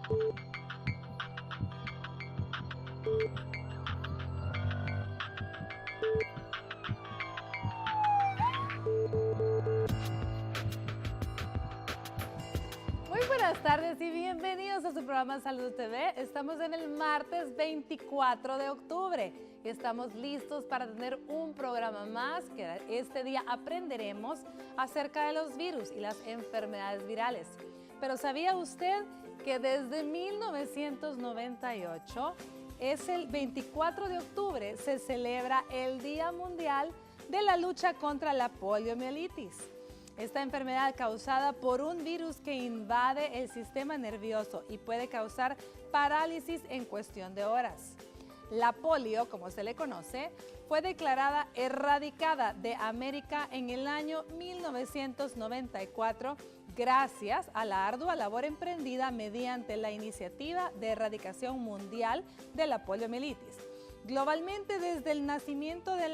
Muy buenas tardes y bienvenidos a su programa Salud TV. Estamos en el martes 24 de octubre y estamos listos para tener un programa más que este día aprenderemos acerca de los virus y las enfermedades virales. Pero ¿sabía usted que desde 1998 es el 24 de octubre se celebra el Día Mundial de la Lucha contra la Poliomielitis? Esta enfermedad causada por un virus que invade el sistema nervioso y puede causar parálisis en cuestión de horas. La polio, como se le conoce, fue declarada erradicada de América en el año 1994 gracias a la ardua labor emprendida mediante la Iniciativa de Erradicación Mundial de la Poliomielitis. Globalmente, desde el lanzamiento de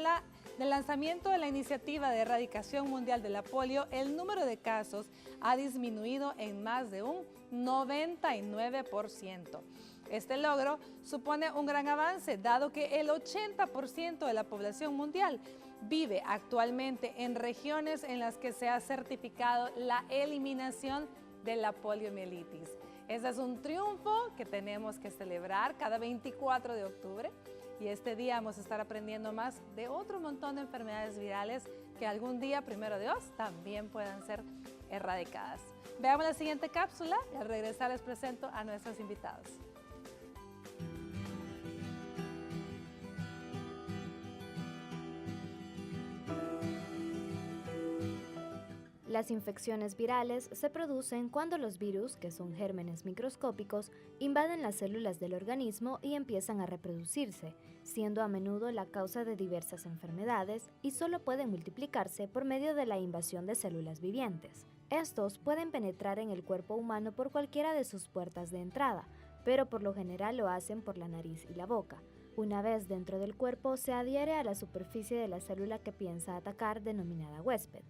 la Iniciativa de Erradicación Mundial de la Polio, el número de casos ha disminuido en más de un 99%. Este logro supone un gran avance, dado que el 80% de la población mundial vive actualmente en regiones en las que se ha certificado la eliminación de la poliomielitis. Ese es un triunfo que tenemos que celebrar cada 24 de octubre. Y este día vamos a estar aprendiendo más de otro montón de enfermedades virales que algún día, primero Dios, también puedan ser erradicadas. Veamos la siguiente cápsula y al regresar les presento a nuestros invitados. Las infecciones virales se producen cuando los virus, que son gérmenes microscópicos, invaden las células del organismo y empiezan a reproducirse, siendo a menudo la causa de diversas enfermedades y solo pueden multiplicarse por medio de la invasión de células vivientes. Estos pueden penetrar en el cuerpo humano por cualquiera de sus puertas de entrada, pero por lo general lo hacen por la nariz y la boca. Una vez dentro del cuerpo, se adhiere a la superficie de la célula que piensa atacar, denominada huésped.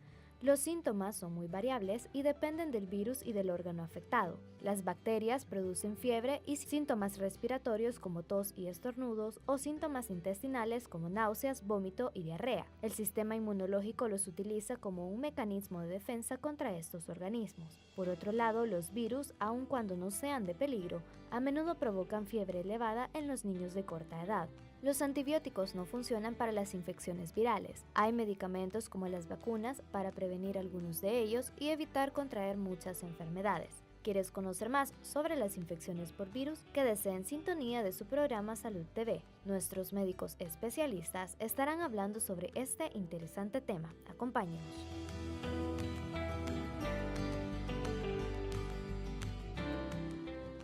Los síntomas son muy variables y dependen del virus y del órgano afectado. Las bacterias producen fiebre y síntomas respiratorios como tos y estornudos o síntomas intestinales como náuseas, vómito y diarrea. El sistema inmunológico los utiliza como un mecanismo de defensa contra estos organismos. Por otro lado, los virus, aun cuando no sean de peligro, a menudo provocan fiebre elevada en los niños de corta edad. Los antibióticos no funcionan para las infecciones virales. Hay medicamentos como las vacunas para prevenir algunos de ellos y evitar contraer muchas enfermedades. ¿Quieres conocer más sobre las infecciones por virus? Quédese en sintonía de su programa Salud TV. Nuestros médicos especialistas estarán hablando sobre este interesante tema. Acompáñenos.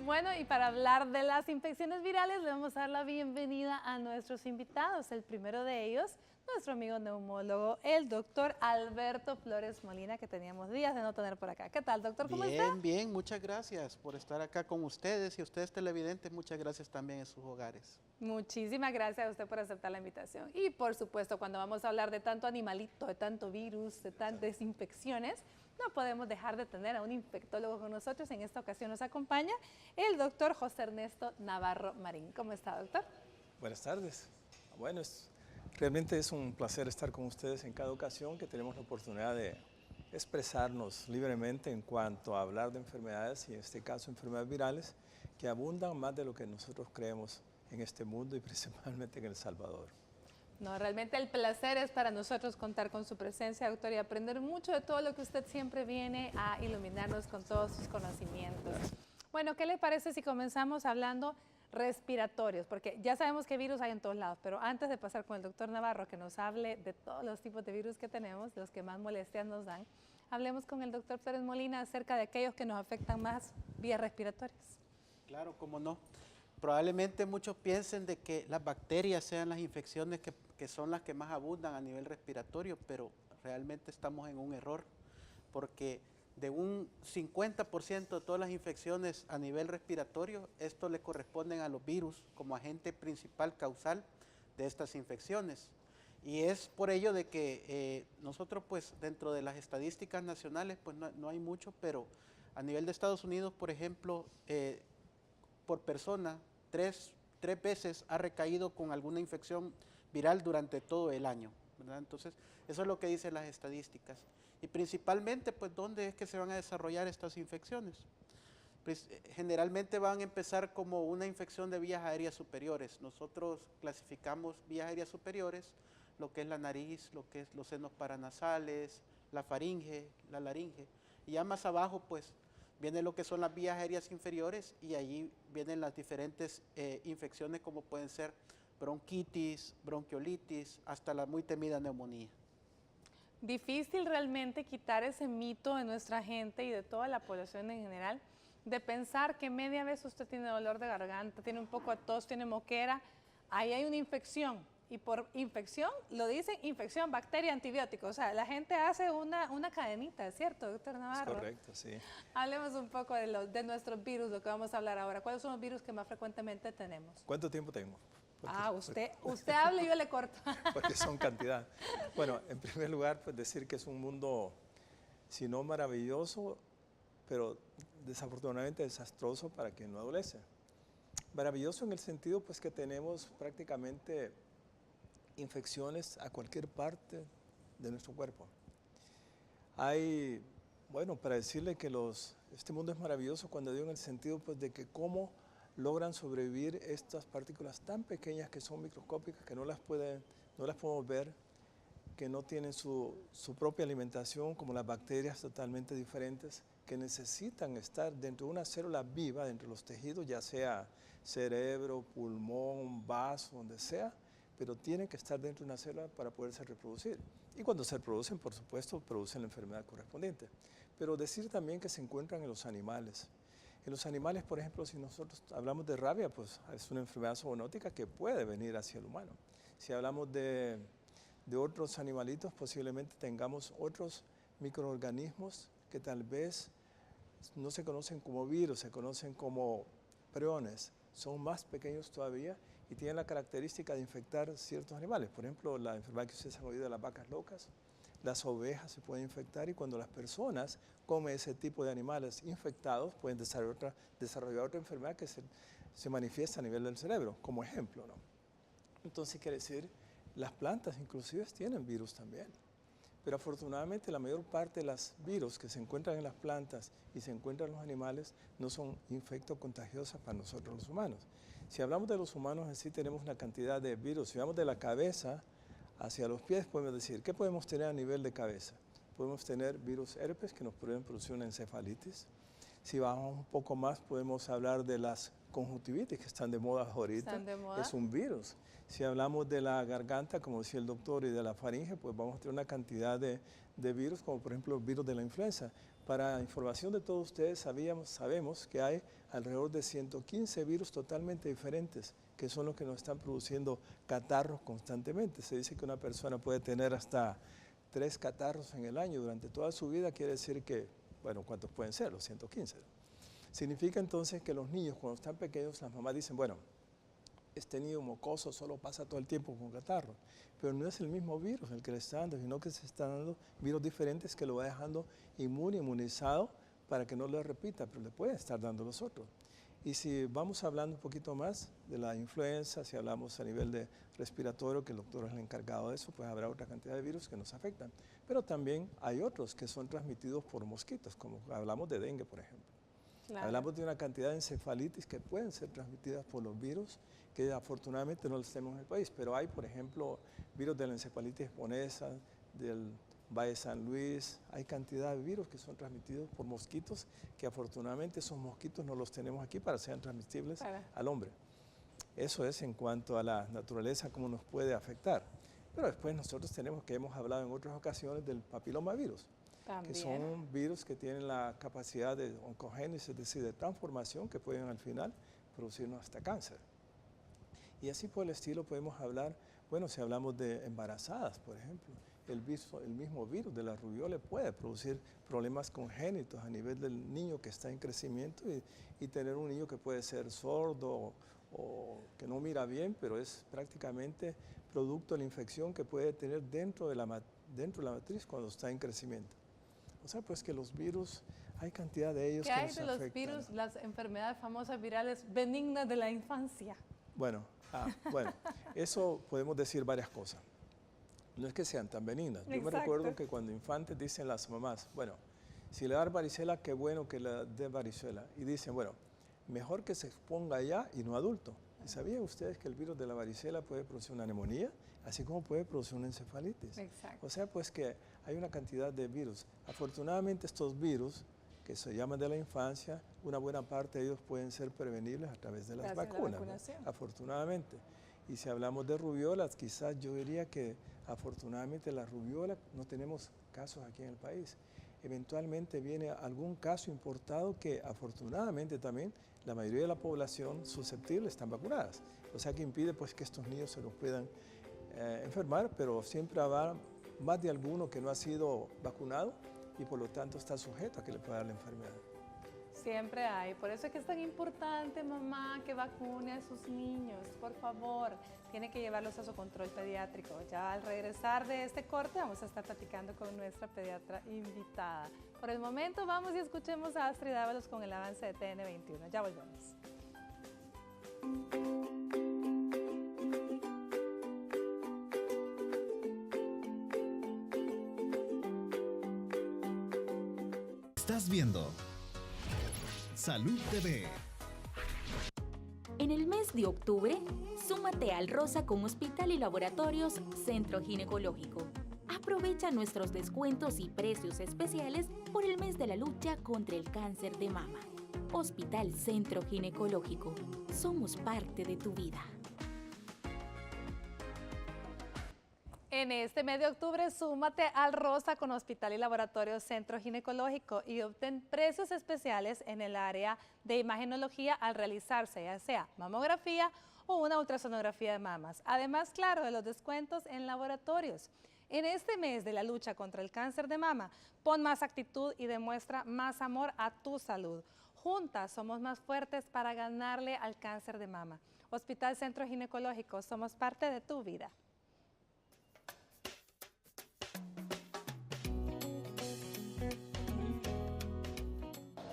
Bueno, y para hablar de las infecciones virales, le vamos a dar la bienvenida a nuestros invitados. El primero de ellos, nuestro amigo neumólogo, el doctor Alberto Flores Molina, que teníamos días de no tener por acá. ¿Qué tal, doctor? ¿Cómo está? Bien, bien, muchas gracias por estar acá con ustedes y ustedes televidentes, muchas gracias también en sus hogares. Muchísimas gracias a usted por aceptar la invitación. Y por supuesto, cuando vamos a hablar de tanto animalito, de tanto virus, de tantas infecciones, no podemos dejar de tener a un infectólogo con nosotros. En esta ocasión nos acompaña el doctor José Ernesto Navarro Marín. ¿Cómo está, doctor? Buenas tardes. Bueno, realmente es un placer estar con ustedes en cada ocasión que tenemos la oportunidad de expresarnos libremente en cuanto a hablar de enfermedades, y en este caso enfermedades virales, que abundan más de lo que nosotros creemos en este mundo y principalmente en El Salvador. No, realmente el placer es para nosotros contar con su presencia, doctor, y aprender mucho de todo lo que usted siempre viene a iluminarnos con todos sus conocimientos. Bueno, ¿qué le parece si comenzamos hablando respiratorios? Porque ya sabemos que virus hay en todos lados, pero antes de pasar con el doctor Navarro, que nos hable de todos los tipos de virus que tenemos, los que más molestias nos dan, hablemos con el doctor Flores Molina acerca de aquellos que nos afectan más vías respiratorias. Claro, cómo no. Probablemente muchos piensen de que las bacterias sean las infecciones que son las que más abundan a nivel respiratorio, pero realmente estamos en un error, porque de un 50% de todas las infecciones a nivel respiratorio, esto le corresponden a los virus como agente principal causal de estas infecciones. Y es por ello de que nosotros pues dentro de las estadísticas nacionales pues no hay mucho, pero a nivel de Estados Unidos, por ejemplo, por persona, tres veces ha recaído con alguna infección viral durante todo el año, ¿verdad? Entonces, eso es lo que dicen las estadísticas. Y principalmente, pues, ¿dónde es que se van a desarrollar estas infecciones? Pues, generalmente van a empezar como una infección de vías aéreas superiores. Nosotros clasificamos vías aéreas superiores, lo que es la nariz, lo que es los senos paranasales, la faringe, la laringe. Y ya más abajo, pues, viene lo que son las vías aéreas inferiores y allí vienen las diferentes infecciones como pueden ser bronquitis, bronquiolitis, hasta la muy temida neumonía. Difícil realmente quitar ese mito de nuestra gente y de toda la población en general, de pensar que media vez usted tiene dolor de garganta, tiene un poco de tos, tiene moquera, ahí hay una infección. Y por infección, lo dicen infección, bacteria, antibiótico. O sea, la gente hace una cadenita, ¿es cierto, doctor Navarro? Es correcto, sí. Hablemos un poco de nuestros virus, lo que vamos a hablar ahora. ¿Cuáles son los virus que más frecuentemente tenemos? ¿Cuánto tiempo tengo? Usted hable y yo le corto. Porque son cantidad. Bueno, en primer lugar, pues decir que es un mundo, si no maravilloso, pero desafortunadamente desastroso para quien no adolece. Maravilloso en el sentido pues que tenemos prácticamente infecciones a cualquier parte de nuestro cuerpo. Hay, bueno, para decirle que este mundo es maravilloso cuando digo en el sentido pues de que cómo logran sobrevivir estas partículas tan pequeñas que son microscópicas, que no las podemos ver, que no tienen su propia alimentación, como las bacterias totalmente diferentes, que necesitan estar dentro de una célula viva, dentro de los tejidos, ya sea cerebro, pulmón, vaso, donde sea, pero tienen que estar dentro de una célula para poderse reproducir. Y cuando se reproducen, por supuesto, producen la enfermedad correspondiente. Pero decir también que se encuentran en los animales. En los animales, por ejemplo, si nosotros hablamos de rabia, pues es una enfermedad zoonótica que puede venir hacia el humano. Si hablamos de otros animalitos, posiblemente tengamos otros microorganismos que tal vez no se conocen como virus, se conocen como priones. Son más pequeños todavía y tienen la característica de infectar ciertos animales. Por ejemplo, la enfermedad que ustedes han oído de las vacas locas, las ovejas se pueden infectar y cuando las personas comen ese tipo de animales infectados pueden desarrollar otra enfermedad que se manifiesta a nivel del cerebro, como ejemplo, ¿no? Entonces quiere decir, las plantas inclusive tienen virus también. Pero afortunadamente la mayor parte de los virus que se encuentran en las plantas y se encuentran en los animales no son infectocontagiosas para nosotros los humanos. Si hablamos de los humanos, en sí tenemos una cantidad de virus. Si vamos de la cabeza hacia los pies, podemos decir, ¿qué podemos tener a nivel de cabeza? Podemos tener virus herpes que nos pueden producir una encefalitis. Si bajamos un poco más, podemos hablar de las conjuntivitis que están de moda ahorita. ¿Están de moda? Es un virus. Si hablamos de la garganta, como decía el doctor, y de la faringe, pues vamos a tener una cantidad de virus, como por ejemplo el virus de la influenza. Para información de todos ustedes, sabemos que hay alrededor de 115 virus totalmente diferentes, que son los que nos están produciendo catarros constantemente. Se dice que una persona puede tener hasta 3 catarros en el año durante toda su vida, quiere decir que, bueno, ¿cuántos pueden ser? Los 115. Significa entonces que los niños, cuando están pequeños, las mamás dicen, bueno, este niño mocoso solo pasa todo el tiempo con catarro, pero no es el mismo virus el que le está dando, sino que se están dando virus diferentes que lo va dejando inmunizado para que no lo repita, pero le puede estar dando los otros. Y si vamos hablando un poquito más de la influenza, si hablamos a nivel de respiratorio, que el doctor es el encargado de eso, pues habrá otra cantidad de virus que nos afectan. Pero también hay otros que son transmitidos por mosquitos, como hablamos de dengue, por ejemplo. Claro. Hablamos de una cantidad de encefalitis que pueden ser transmitidas por los virus, que afortunadamente no los tenemos en el país, pero hay, por ejemplo, virus de la encefalitis japonesa, del Valle de San Luis, hay cantidad de virus que son transmitidos por mosquitos, que afortunadamente esos mosquitos no los tenemos aquí para que sean transmisibles al hombre. Eso es en cuanto a la naturaleza, cómo nos puede afectar. Pero después nosotros tenemos, que hemos hablado en otras ocasiones, del papilomavirus, También. que son virus que tienen la capacidad de oncogénesis, es decir, de transformación, que pueden al final producirnos hasta cáncer. Y así por el estilo podemos hablar, bueno, si hablamos de embarazadas, por ejemplo, el mismo virus de la rubiola puede producir problemas congénitos a nivel del niño que está en crecimiento y tener un niño que puede ser sordo o que no mira bien, pero es prácticamente producto de la infección que puede tener dentro de la matriz cuando está en crecimiento. O sea, pues que los virus hay cantidad de ellos ¿Qué que hay nos de los afectan. virus, las enfermedades famosas virales benignas de la infancia? Bueno, eso podemos decir varias cosas. No es que sean tan benignas. Yo me Exacto. recuerdo que cuando infantes dicen las mamás, bueno, si le da varicela, qué bueno que le dé varicela. Y dicen, bueno, mejor que se exponga ya y no adulto. ¿Y sabían ustedes que el virus de la varicela puede producir una neumonía, así como puede producir una encefalitis? Exacto. O sea, pues que hay una cantidad de virus. Afortunadamente estos virus, que se llaman de la infancia, una buena parte de ellos pueden ser prevenibles a través de las Gracias a la vacunas, ¿no? vacunación. Afortunadamente. Y si hablamos de rubiolas, quizás yo diría que afortunadamente la rubiola no tenemos casos aquí en el país. Eventualmente viene algún caso importado que afortunadamente también la mayoría de la población susceptible están vacunadas. O sea que impide pues que estos niños se los puedan enfermar, pero siempre habrá más de alguno que no ha sido vacunado y por lo tanto está sujeto a que le pueda dar la enfermedad. Siempre hay. Por eso es que es tan importante, mamá, que vacune a sus niños. Por favor, tiene que llevarlos a su control pediátrico. Ya al regresar de este corte vamos a estar platicando con nuestra pediatra invitada. Por el momento vamos y escuchemos a Astrid Ábalos con el avance de TN21. Ya volvemos. Estás viendo Salud TV. En el mes de octubre, súmate al Rosa con Hospital y Laboratorios Centro Ginecológico. Aprovecha nuestros descuentos y precios especiales por el mes de la lucha contra el cáncer de mama. Hospital Centro Ginecológico. Somos parte de tu vida. En este mes de octubre, súmate al Rosa con Hospital y Laboratorio Centro Ginecológico y obtén precios especiales en el área de imagenología al realizarse, ya sea mamografía o una ultrasonografía de mamas. Además, claro, de los descuentos en laboratorios. En este mes de la lucha contra el cáncer de mama, pon más actitud y demuestra más amor a tu salud. Juntas somos más fuertes para ganarle al cáncer de mama. Hospital Centro Ginecológico, somos parte de tu vida.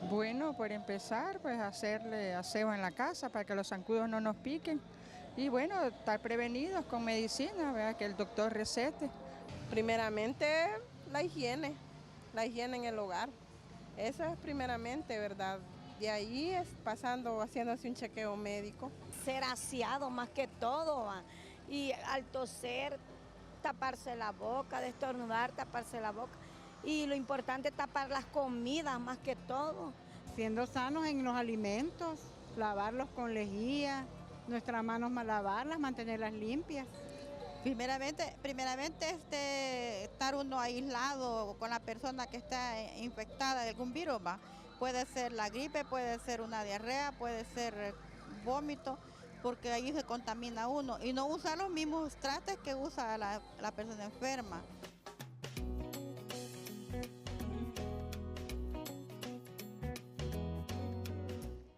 Bueno, por empezar, pues hacerle aseo en la casa para que los zancudos no nos piquen. Y bueno, estar prevenidos con medicina, ¿verdad? Que el doctor recete. Primeramente, la higiene en el hogar. Eso es primeramente, ¿verdad? De ahí es pasando, haciéndose un chequeo médico. Ser aseado más que todo, ¿va? Y al toser, taparse la boca, de estornudar, taparse la boca. Y lo importante es tapar las comidas más que todo. Siendo sanos en los alimentos, lavarlos con lejía, nuestras manos lavarlas, mantenerlas limpias. Primeramente estar uno aislado con la persona que está infectada de algún virus, ¿va? Puede ser la gripe, puede ser una diarrea, puede ser vómito, porque ahí se contamina uno. Y no usar los mismos trastes que usa la persona enferma.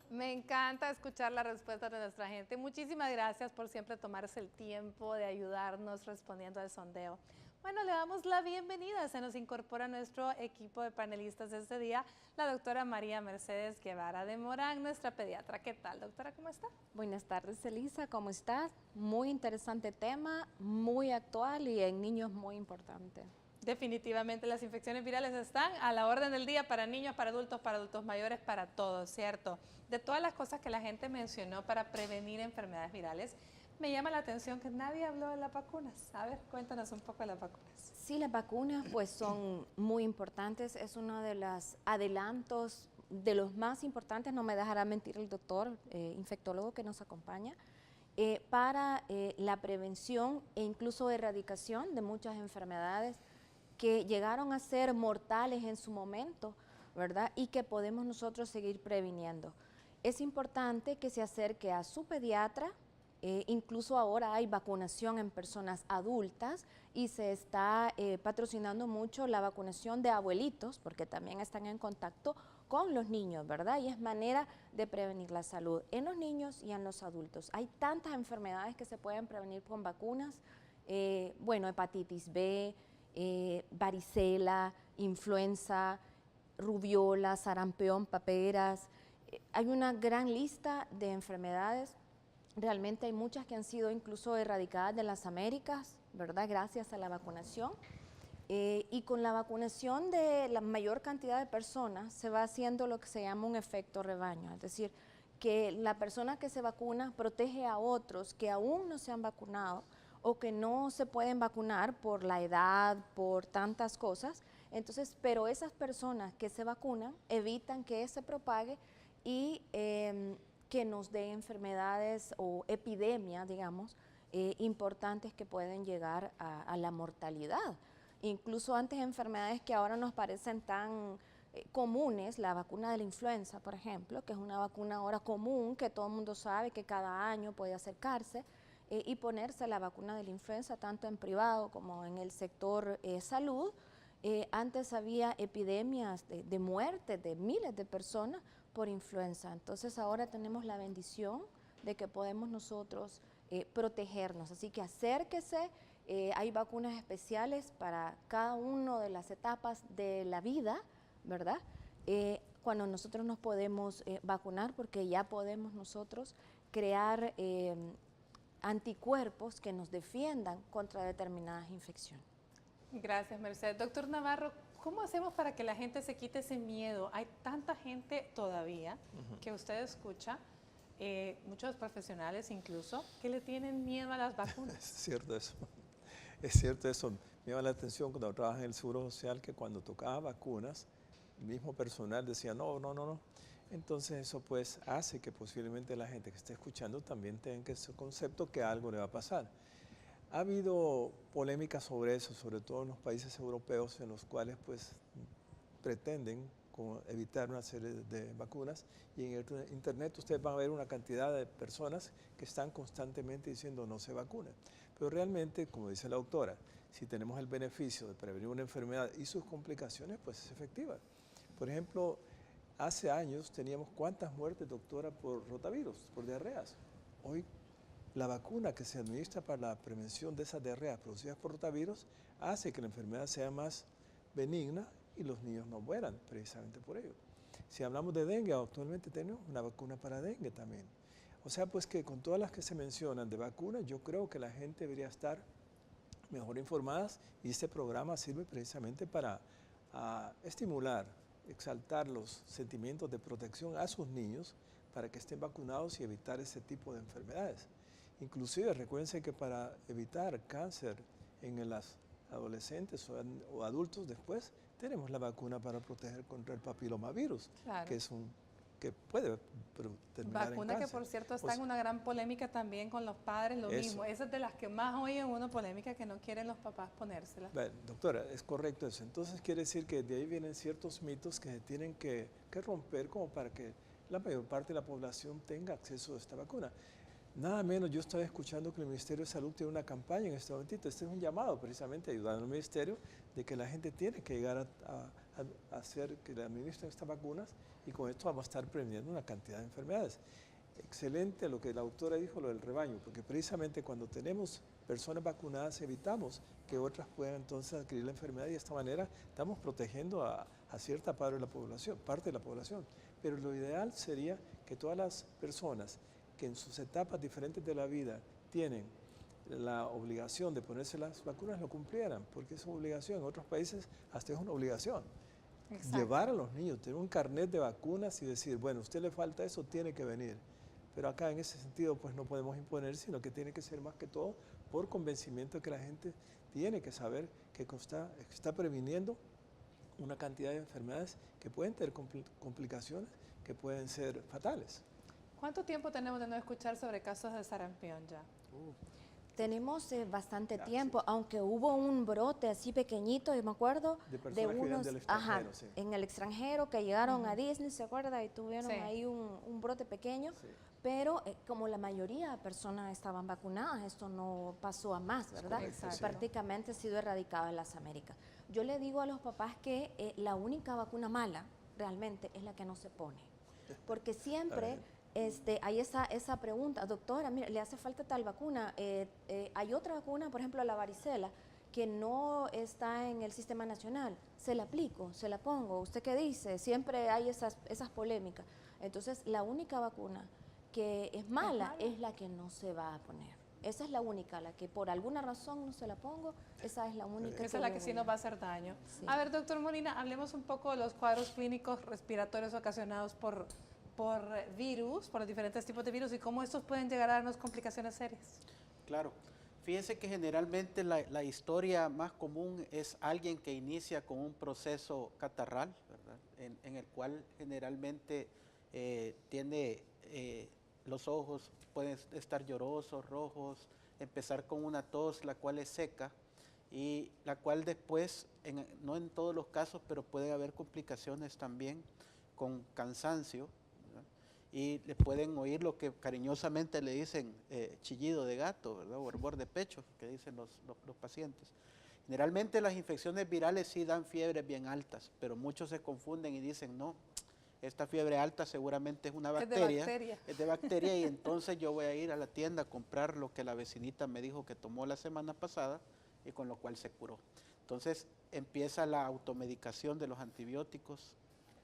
Me encanta escuchar la respuesta de nuestra gente. Muchísimas gracias por siempre tomarse el tiempo de ayudarnos respondiendo al sondeo. Bueno, le damos la bienvenida. Se nos incorpora nuestro equipo de panelistas de este día, la doctora María Mercedes Guevara de Morán, nuestra pediatra. ¿Qué tal, doctora? ¿Cómo está? Buenas tardes, Elisa. ¿Cómo estás? Muy interesante tema, muy actual y en niños muy importante. Definitivamente las infecciones virales están a la orden del día para niños, para adultos mayores, para todos, ¿cierto? De todas las cosas que la gente mencionó para prevenir enfermedades virales, me llama la atención que nadie habló de las vacunas. A ver, cuéntanos un poco de las vacunas. Sí, las vacunas pues son muy importantes, es uno de los adelantos de los más importantes, no me dejará mentir el doctor infectólogo que nos acompaña, para la prevención e incluso erradicación de muchas enfermedades que llegaron a ser mortales en su momento, ¿verdad? Y que podemos nosotros seguir previniendo. Es importante que se acerque a su pediatra, incluso ahora hay vacunación en personas adultas y se está patrocinando mucho la vacunación de abuelitos, porque también están en contacto con los niños, ¿verdad? Y es manera de prevenir la salud en los niños y en los adultos. Hay tantas enfermedades que se pueden prevenir con vacunas, bueno, hepatitis B, varicela, influenza, rubiola, sarampión, paperas. Hay una gran lista de enfermedades. Realmente hay muchas que han sido incluso erradicadas de las Américas, ¿verdad? Gracias a la vacunación. Y con la vacunación de la mayor cantidad de personas se va haciendo lo que se llama un efecto rebaño, es decir, que la persona que se vacuna protege a otros que aún no se han vacunado o que no se pueden vacunar por la edad, por tantas cosas. Entonces, pero esas personas que se vacunan evitan que se propague y que nos dé enfermedades o epidemias, digamos, importantes que pueden llegar a la mortalidad. Incluso antes enfermedades que ahora nos parecen tan comunes, la vacuna de la influenza, por ejemplo, que es una vacuna ahora común, que todo el mundo sabe que cada año puede acercarse y ponerse la vacuna de la influenza, tanto en privado como en el sector salud. Antes había epidemias de muerte de miles de personas por influenza. Entonces ahora tenemos la bendición de que podemos nosotros protegernos. Así que acérquese, hay vacunas especiales para cada una de las etapas de la vida, ¿verdad? Cuando nosotros nos podemos vacunar, porque ya podemos nosotros crear anticuerpos que nos defiendan contra determinadas infecciones. Gracias, Mercedes. Doctor Navarro, ¿cómo hacemos para que la gente se quite ese miedo? Hay tanta gente todavía que usted escucha, muchos profesionales incluso, que le tienen miedo a las vacunas. Es cierto eso. Es cierto eso. Me llama la atención cuando trabaja en el Seguro Social que cuando tocaba vacunas, el mismo personal decía no. Entonces eso pues hace que posiblemente la gente que esté escuchando también tenga ese concepto que algo le va a pasar. Ha habido polémica sobre eso, sobre todo en los países europeos en los cuales pues pretenden evitar una serie de vacunas, y en el internet ustedes van a ver una cantidad de personas que están constantemente diciendo no se vacunen. Pero realmente, como dice la doctora, si tenemos el beneficio de prevenir una enfermedad y sus complicaciones, pues es efectiva. Por ejemplo, hace años teníamos cuántas muertes, doctora, por rotavirus, por diarreas. Hoy la vacuna que se administra para la prevención de esas diarreas producidas por rotavirus hace que la enfermedad sea más benigna y los niños no mueran precisamente por ello. Si hablamos de dengue, actualmente tenemos una vacuna para dengue también. O sea, pues que con todas las que se mencionan de vacunas, yo creo que la gente debería estar mejor informadas, y este programa sirve precisamente para estimular, exaltar los sentimientos de protección a sus niños para que estén vacunados y evitar ese tipo de enfermedades. Inclusive recuérdense que para evitar cáncer en las adolescentes o adultos después, tenemos la vacuna para proteger contra el papilomavirus, claro, que puede terminar vacuna en cáncer. Que por cierto está en una gran polémica también con los padres, lo mismo. Esa es de las que más oyen uno, polémica que no quieren los papás ponérsela. Bueno, doctora, es correcto eso. Entonces quiere decir que de ahí vienen ciertos mitos que se tienen que romper como para que la mayor parte de la población tenga acceso a esta vacuna. Nada menos, yo estaba escuchando que el Ministerio de Salud tiene una campaña en este momentito. Este es un llamado precisamente ayudando al Ministerio de que la gente tiene que llegar a hacer que le administren estas vacunas, y con esto vamos a estar previniendo una cantidad de enfermedades. Excelente lo que la doctora dijo, lo del rebaño, porque precisamente cuando tenemos personas vacunadas evitamos que otras puedan entonces adquirir la enfermedad, y de esta manera estamos protegiendo a cierta parte de la población. Pero lo ideal sería que todas las personas que en sus etapas diferentes de la vida tienen la obligación de ponerse las vacunas lo cumplieran, porque es una obligación. En otros países hasta es una obligación. Exacto. Llevar a los niños, tener un carnet de vacunas y decir, bueno, a usted le falta eso, tiene que venir. Pero acá en ese sentido pues no podemos imponer, sino que tiene que ser más que todo por convencimiento de que la gente tiene que saber que está previniendo una cantidad de enfermedades que pueden tener complicaciones que pueden ser fatales. ¿Cuánto tiempo tenemos de no escuchar sobre casos de sarampión ya? Tenemos bastante tiempo, aunque hubo un brote así pequeñito, yo me acuerdo, de unos sí, en el extranjero que llegaron a Disney, ¿se acuerda? Y tuvieron ahí un brote pequeño, pero como la mayoría de personas estaban vacunadas, esto no pasó a más, ¿verdad? Prácticamente ha sido erradicado en las Américas. Yo le digo a los papás que la única vacuna mala realmente es la que no se pone, porque siempre hay esa pregunta, doctora, mira, le hace falta tal vacuna, hay otra vacuna, por ejemplo la varicela, que no está en el sistema nacional. ¿Se la aplico? ¿Se la pongo? ¿Usted qué dice? Siempre hay esas polémicas. Entonces, la única vacuna que es mala es la que no se va a poner. Esa es la única, la que por alguna razón no se la pongo, esa es la única. Esa es la que sí nos va a hacer daño. Sí. A ver, doctor Molina, hablemos un poco de los cuadros clínicos respiratorios ocasionados por virus, por los diferentes tipos de virus y cómo estos pueden llegar a darnos complicaciones serias. Claro. Fíjense que generalmente la historia más común es alguien que inicia con un proceso catarral, ¿verdad? En el cual generalmente tiene los ojos, pueden estar llorosos, rojos, empezar con una tos, la cual es seca, y la cual después, no en todos los casos, pero puede haber complicaciones también con cansancio, ¿verdad? Y le pueden oír lo que cariñosamente le dicen chillido de gato, ¿verdad? O hervor de pecho, que dicen los pacientes. Generalmente las infecciones virales sí dan fiebres bien altas, pero muchos se confunden y dicen, no, esta fiebre alta seguramente es una bacteria, es de bacteria y entonces yo voy a ir a la tienda a comprar lo que la vecinita me dijo que tomó la semana pasada y con lo cual se curó. Entonces empieza la automedicación de los antibióticos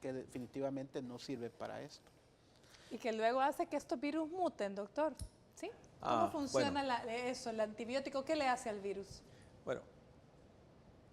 que definitivamente no sirve para esto. Y que luego hace que estos virus muten, doctor, ¿sí? ¿Cómo funciona el antibiótico? ¿Qué le hace al virus?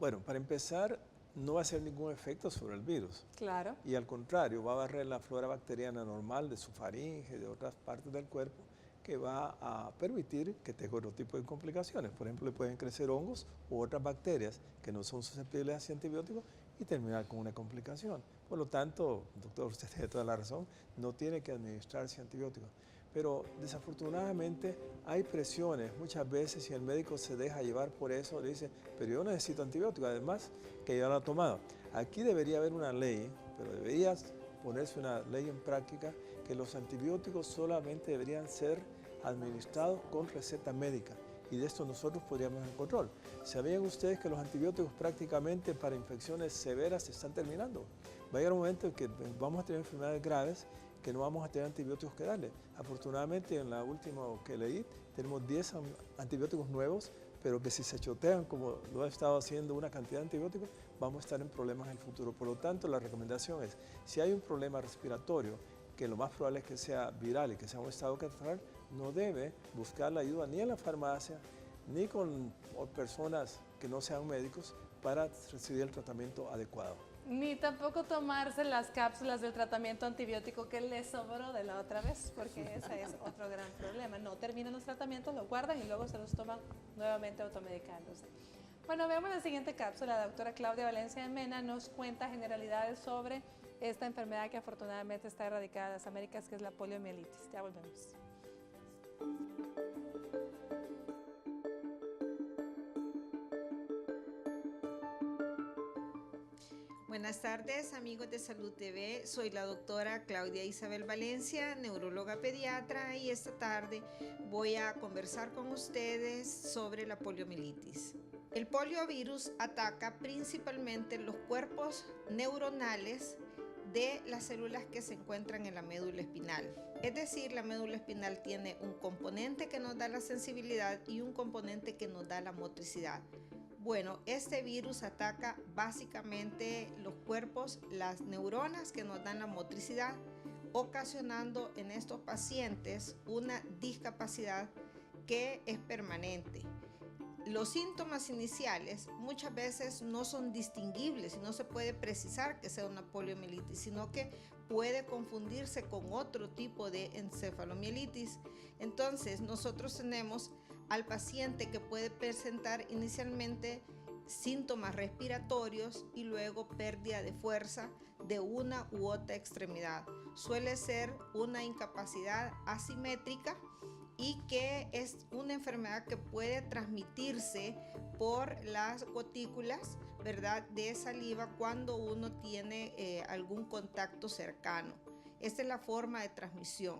Bueno, para empezar, no va a hacer ningún efecto sobre el virus. Claro. Y al contrario, va a barrer la flora bacteriana normal de su faringe, de otras partes del cuerpo, que va a permitir que tenga otro tipo de complicaciones. Por ejemplo, le pueden crecer hongos u otras bacterias que no son susceptibles a antibióticos y terminar con una complicación. Por lo tanto, doctor, usted tiene toda la razón, no tiene que administrarse antibióticos. Pero desafortunadamente hay presiones, muchas veces si el médico se deja llevar por eso, le dice, pero yo necesito antibióticos, además que ya lo ha tomado. Aquí debería haber una ley, pero debería ponerse una ley en práctica que los antibióticos solamente deberían ser administrados con receta médica. Y de esto nosotros podríamos tener control. ¿Sabían ustedes que los antibióticos prácticamente para infecciones severas se están terminando? Va a llegar un momento en que vamos a tener enfermedades graves que no vamos a tener antibióticos que darle. Afortunadamente, en la última que leí, tenemos 10 antibióticos nuevos, pero que si se chotean, como lo ha estado haciendo una cantidad de antibióticos, vamos a estar en problemas en el futuro. Por lo tanto, la recomendación es, si hay un problema respiratorio, que lo más probable es que sea viral y que sea un estado catarral, no debe buscar la ayuda ni en la farmacia, ni con personas que no sean médicos para recibir el tratamiento adecuado. Ni tampoco tomarse las cápsulas del tratamiento antibiótico que les sobró de la otra vez, porque ese es otro gran problema. No terminan los tratamientos, los guardan y luego se los toman nuevamente automedicándose. Bueno, veamos la siguiente cápsula. La doctora Claudia Valencia de Mena nos cuenta generalidades sobre esta enfermedad que afortunadamente está erradicada de las Américas, que es la poliomielitis. Ya volvemos. Buenas tardes, amigos de Salud TV. Soy la doctora Claudia Isabel Valencia, neuróloga pediatra, y esta tarde voy a conversar con ustedes sobre la poliomielitis. El poliovirus ataca principalmente los cuerpos neuronales de las células que se encuentran en la médula espinal. Es decir, la médula espinal tiene un componente que nos da la sensibilidad y un componente que nos da la motricidad. Bueno, este virus ataca básicamente los cuerpos, las neuronas que nos dan la motricidad, ocasionando en estos pacientes una discapacidad que es permanente. Los síntomas iniciales muchas veces no son distinguibles y no se puede precisar que sea una poliomielitis, sino que puede confundirse con otro tipo de encefalomielitis. Entonces, nosotros tenemos al paciente que puede presentar inicialmente síntomas respiratorios y luego pérdida de fuerza de una u otra extremidad. Suele ser una incapacidad asimétrica y que es una enfermedad que puede transmitirse por las gotículas, ¿verdad?, de saliva cuando uno tiene algún contacto cercano. Esta es la forma de transmisión.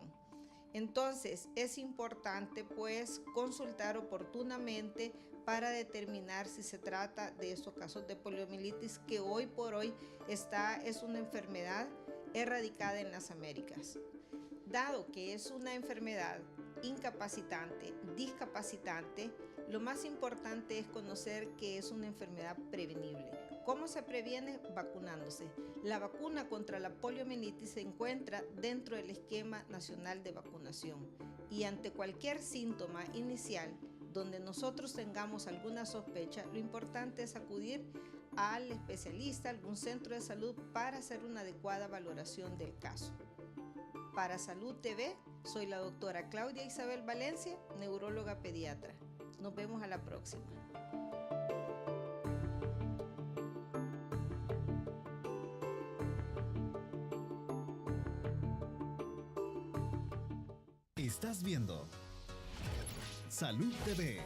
Entonces, es importante pues consultar oportunamente para determinar si se trata de estos casos de poliomielitis que hoy por hoy es una enfermedad erradicada en las Américas. Dado que es una enfermedad incapacitante, discapacitante, lo más importante es conocer que es una enfermedad prevenible. ¿Cómo se previene? Vacunándose. La vacuna contra la poliomielitis se encuentra dentro del esquema nacional de vacunación y ante cualquier síntoma inicial donde nosotros tengamos alguna sospecha, lo importante es acudir al especialista, a algún centro de salud para hacer una adecuada valoración del caso. Para Salud TV, soy la doctora Claudia Isabel Valencia, neuróloga pediatra. Nos vemos a la próxima. Estás viendo Salud TV.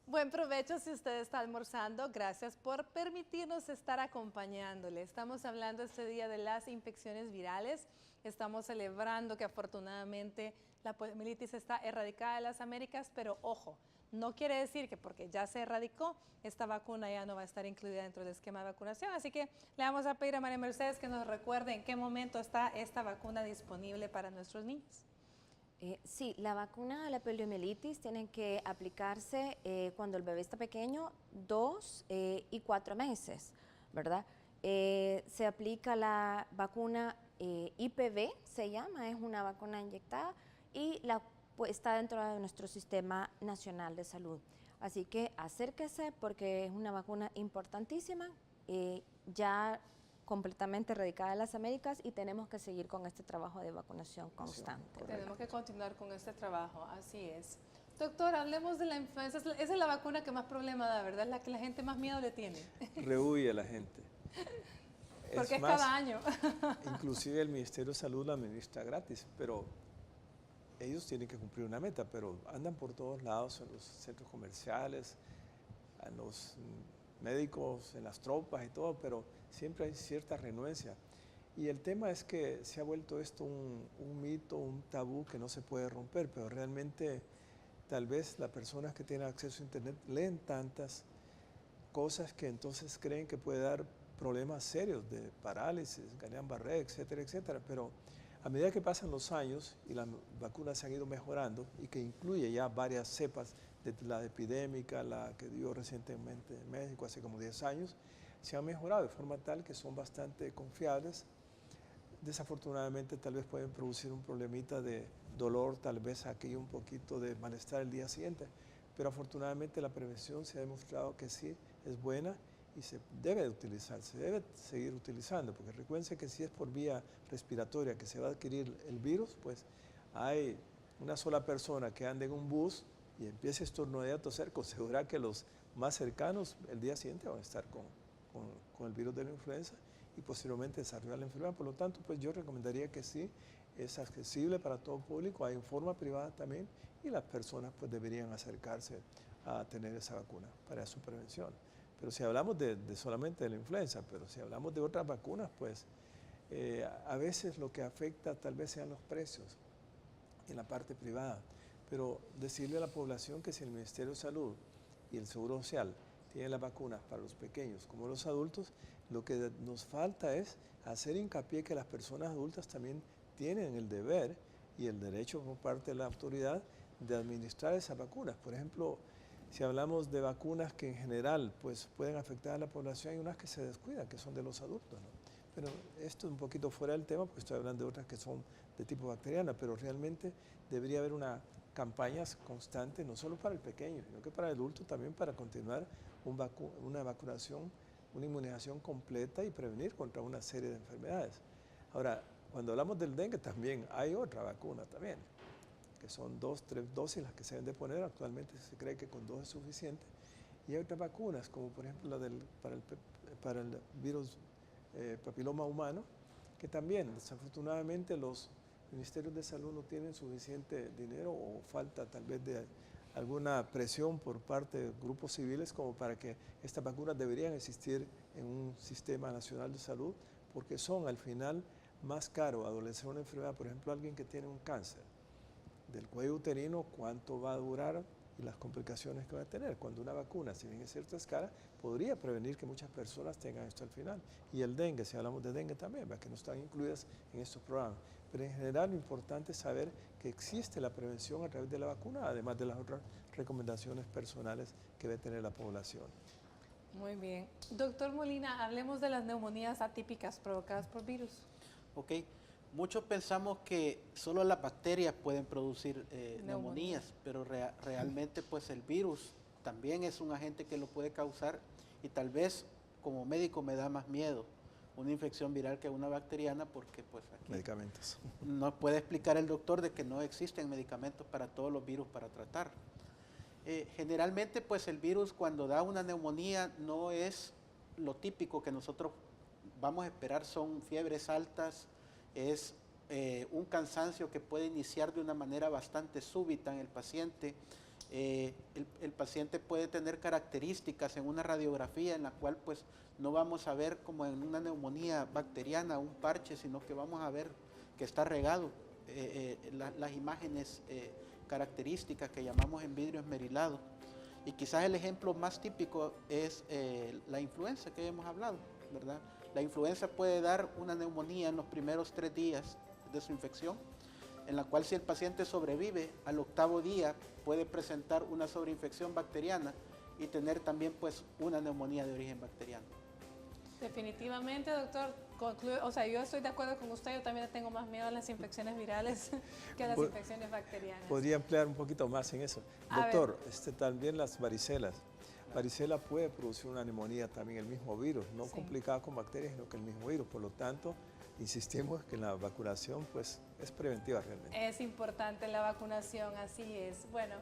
Buen provecho si usted está almorzando. Gracias por permitirnos estar acompañándole. Estamos hablando este día de las infecciones virales. Estamos celebrando que afortunadamente la poliomielitis está erradicada de las Américas, pero ojo, no quiere decir que porque ya se erradicó, esta vacuna ya no va a estar incluida dentro del esquema de vacunación. Así que le vamos a pedir a María Mercedes que nos recuerde en qué momento está esta vacuna disponible para nuestros niños. Sí, la vacuna de la poliomielitis tiene que aplicarse cuando el bebé está pequeño, 2 y 4 meses, ¿verdad? Se aplica la vacuna IPV, se llama, es una vacuna inyectada y pues, está dentro de nuestro Sistema Nacional de Salud. Así que acérquese porque es una vacuna importantísima, ya completamente erradicada de las Américas y tenemos que seguir con este trabajo de vacunación constante. Tenemos que continuar con este trabajo, así es. Doctor, hablemos de la influenza. Esa es la vacuna que más problema da, ¿verdad? Es la que la gente más miedo le tiene. Rehuye a la gente. Porque es cada año. Inclusive el Ministerio de Salud la administra gratis, pero ellos tienen que cumplir una meta, pero andan por todos lados, en los centros comerciales, en los médicos, en las tropas y todo, pero siempre hay cierta renuencia. Y el tema es que se ha vuelto esto un mito, un tabú que no se puede romper, pero realmente tal vez las personas que tienen acceso a Internet leen tantas cosas que entonces creen que puede dar problemas serios de parálisis, Guillain-Barré, etcétera, etcétera. Pero a medida que pasan los años y las vacunas se han ido mejorando y que incluye ya varias cepas, de la epidémica, la que dio recientemente en México hace como 10 años, se han mejorado de forma tal que son bastante confiables. Desafortunadamente tal vez pueden producir un problemita de dolor, tal vez aquí un poquito de malestar el día siguiente, pero afortunadamente la prevención se ha demostrado que sí es buena y se debe de utilizar, se debe seguir utilizando, porque recuerden que si es por vía respiratoria que se va a adquirir el virus, pues hay una sola persona que ande en un bus y empiece a estornudar y a toser, con seguridad que los más cercanos el día siguiente van a estar con el virus de la influenza y posteriormente desarrollar la enfermedad. Por lo tanto, pues yo recomendaría que sí, es accesible para todo público, hay en forma privada también y las personas pues deberían acercarse a tener esa vacuna para su prevención. Pero si hablamos de solamente de la influenza, pero si hablamos de otras vacunas, pues a veces lo que afecta tal vez sean los precios en la parte privada. Pero decirle a la población que si el Ministerio de Salud y el Seguro Social tienen las vacunas para los pequeños como los adultos, lo que nos falta es hacer hincapié que las personas adultas también tienen el deber y el derecho por parte de la autoridad de administrar esas vacunas. Por ejemplo, si hablamos de vacunas que en general pues, pueden afectar a la población, hay unas que se descuidan, que son de los adultos, ¿no? Pero esto es un poquito fuera del tema, porque estoy hablando de otras que son de tipo bacteriana, pero realmente debería haber una campañas constantes, no solo para el pequeño, sino que para el adulto también para continuar una vacunación, una inmunización completa y prevenir contra una serie de enfermedades. Ahora, cuando hablamos del dengue también hay otra vacuna también, que son 2, 3 dosis las que se deben de poner. Actualmente se cree que con 2 es suficiente. Y hay otras vacunas, como por ejemplo la para el virus papiloma humano, que también desafortunadamente los ministerios de salud no tienen suficiente dinero o falta tal vez de alguna presión por parte de grupos civiles como para que estas vacunas deberían existir en un sistema nacional de salud, porque son al final más caros adolecer una enfermedad. Por ejemplo, alguien que tiene un cáncer del cuello uterino, cuánto va a durar y las complicaciones que va a tener. Cuando una vacuna, si bien es cierto, es cara, podría prevenir que muchas personas tengan esto al final. Y el dengue, si hablamos de dengue también, que no están incluidas en estos programas. Pero en general lo importante es saber que existe la prevención a través de la vacuna, además de las otras recomendaciones personales que debe tener la población. Muy bien. Doctor Molina, hablemos de las neumonías atípicas provocadas por virus. Ok, muchos pensamos que solo las bacterias pueden producir neumonías, pero realmente pues el virus también es un agente que lo puede causar, y tal vez como médico me da más miedo una infección viral que una bacteriana, porque pues aquí medicamentos. No puede explicar el doctor de que no existen medicamentos para todos los virus para tratar. Generalmente pues el virus cuando da una neumonía no es lo típico que nosotros vamos a esperar, son fiebres altas, es un cansancio que puede iniciar de una manera bastante súbita en el paciente. El paciente puede tener características en una radiografía en la cual pues no vamos a ver como en una neumonía bacteriana un parche, sino que vamos a ver que está regado. Las imágenes características que llamamos en vidrio esmerilado. Y quizás el ejemplo más típico es la influenza que hemos hablado, ¿verdad? La influenza puede dar una neumonía en los primeros 3 días de su infección, en la cual si el paciente sobrevive al 8º día puede presentar una sobreinfección bacteriana y tener también pues una neumonía de origen bacteriano. Definitivamente, doctor, yo estoy de acuerdo con usted, yo también tengo más miedo a las infecciones virales que a las infecciones bacterianas. Podría emplear un poquito más en eso. Doctor, también las varicelas. Varicela puede producir una neumonía también el mismo virus, no complicada con bacterias, sino que el mismo virus. Por lo tanto, insistimos que la vacunación pues es preventiva realmente. Es importante la vacunación, así es. Bueno,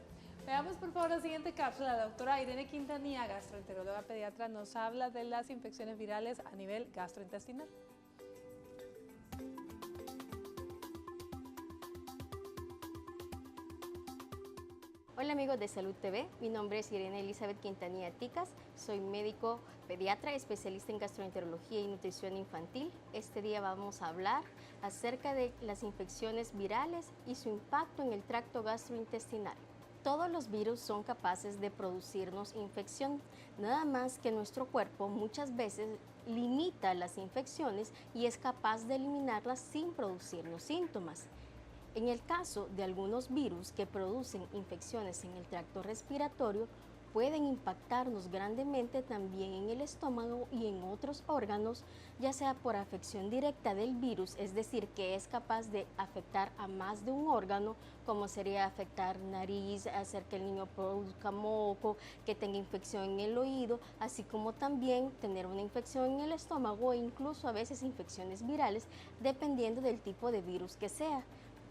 veamos por favor la siguiente cápsula. La doctora Irene Quintanilla, gastroenteróloga pediatra, nos habla de las infecciones virales a nivel gastrointestinal. Hola amigos de Salud TV, mi nombre es Irene Elizabeth Quintanilla Ticas, soy médico pediatra, especialista en gastroenterología y nutrición infantil. Este día vamos a hablar acerca de las infecciones virales y su impacto en el tracto gastrointestinal. Todos los virus son capaces de producirnos infección, nada más que nuestro cuerpo muchas veces limita las infecciones y es capaz de eliminarlas sin producirnos síntomas. En el caso de algunos virus que producen infecciones en el tracto respiratorio, pueden impactarnos grandemente también en el estómago y en otros órganos, ya sea por afección directa del virus, es decir, que es capaz de afectar a más de un órgano, como sería afectar nariz, hacer que el niño produzca moco, que tenga infección en el oído, así como también tener una infección en el estómago e incluso a veces infecciones virales, dependiendo del tipo de virus que sea.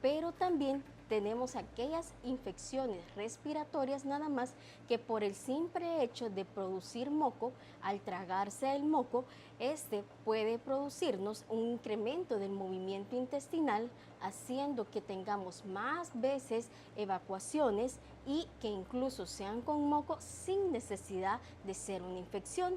Pero también tenemos aquellas infecciones respiratorias nada más que por el simple hecho de producir moco, al tragarse el moco, este puede producirnos un incremento del movimiento intestinal, haciendo que tengamos más veces evacuaciones y que incluso sean con moco sin necesidad de ser una infección.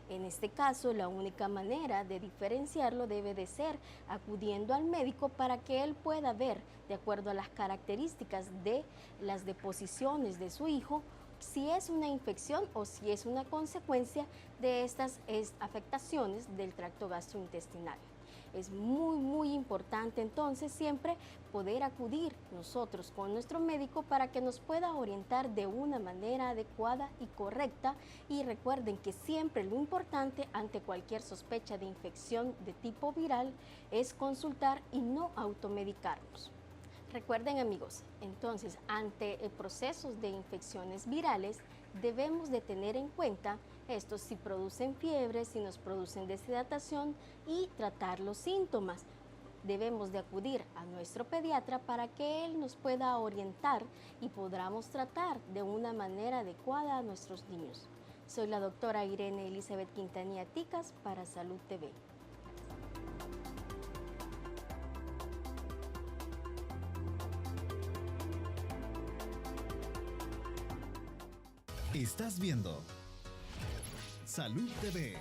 En este caso, la única manera de diferenciarlo debe de ser acudiendo al médico para que él pueda ver, de acuerdo a las características de las deposiciones de su hijo, si es una infección o si es una consecuencia de estas afectaciones del tracto gastrointestinal. Es muy importante entonces siempre poder acudir nosotros con nuestro médico para que nos pueda orientar de una manera adecuada y correcta, y recuerden que siempre lo importante ante cualquier sospecha de infección de tipo viral es consultar y no automedicarnos. Recuerden amigos, entonces ante procesos de infecciones virales debemos de tener en cuenta estos si producen fiebre, si nos producen deshidratación y tratar los síntomas. Debemos de acudir a nuestro pediatra para que él nos pueda orientar y podamos tratar de una manera adecuada a nuestros niños. Soy la doctora Irene Elizabeth Quintanilla Ticas para Salud TV. Estás viendo Salud TV.